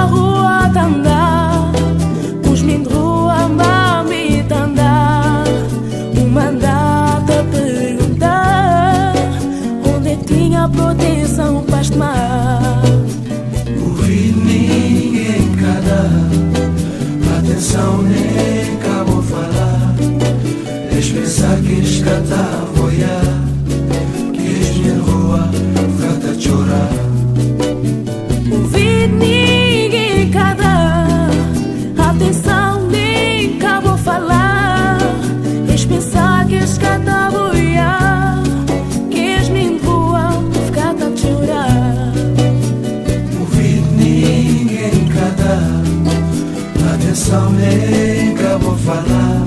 na rua a andar, os meninos de rua mami a andar, uma andada a perguntar onde é que tinha proteção para tomar. Ouvi ninguém cada atenção nem acabou falar. Deixa pensar que escata a olhar, que és minha rua, fica a chorar. Ouvi ninguém cada atenção nem acabou falar. Deixa pensar que escata a olhar, que és minha rua, fica a chorar. Ouvi ninguém cada atenção nem acabou falar.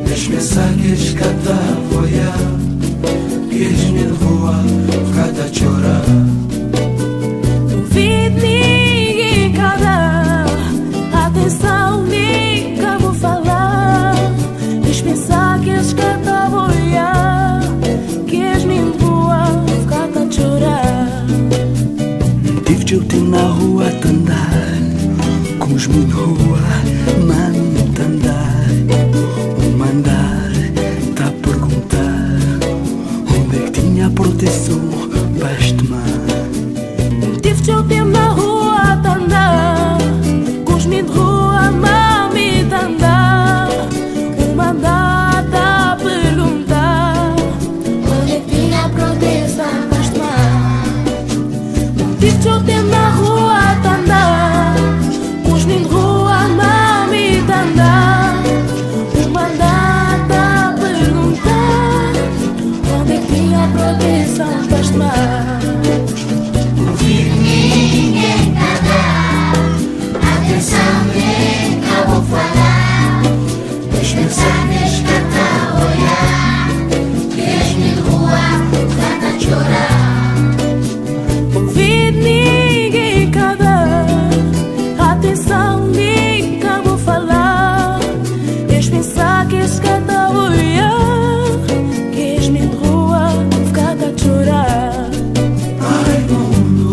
Deixa pensar que escata a olhar, que és minha rua, fica a chorar. Ouvi ninguém cada atenção nem acabou falar. Deixa pensar que escata a olhar, que és minha rua, fica a chorar. Tive de eu ter na rua a andar, com os meus rua, mano a andar, um andar, tá a perguntar onde é que tinha a proteção para tomar. Tive de eu ter na rua a andar, com os meninos de rua mami a andar, uma andada a perguntar onde é que tinha a proteção para tomar. Tive de eu ter na rua a andar, com os meninos de rua mami a andar, uma andada a perguntar onde é que tinha a proteção para tomar. Ouvi ninguém cada atenção nem acabou falar. Deixa pensar que escata a olhar, que és minha rua, fica a chorar. Ouvi ninguém cada atenção nem acabou falar. Deixa pensar que escata a olhar, que és minha rua, fica a chorar. Ai mundo,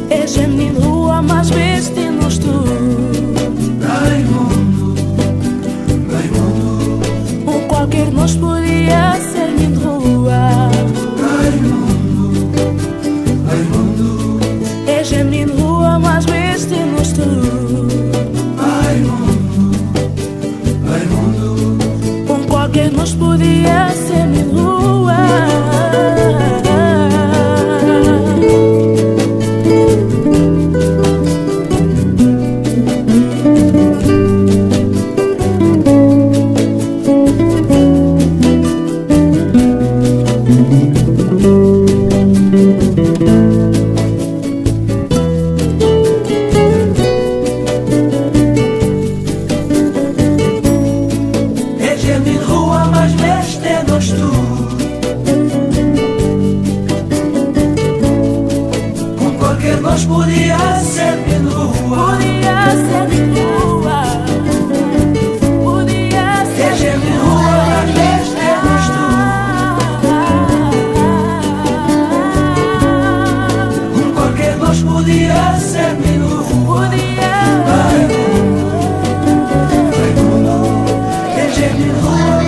És a minha rua, mas veste-nos tu. ai mundo, Ou qualquer de nós podia ser minha rua. ai mundo, És a minha rua, mas veste-nos tu. ai mundo, Ou qualquer de nós podia ser minha rua. és a minha rua, mas veste-nos tu. Com qualquer de nós podia ser minha rua. Podia ser minha rua. Podia ser És a minha rua, mas veste-nos tu. Com qualquer de nós podia ser minha rua. Podia. Ai mundo, és a minha rua.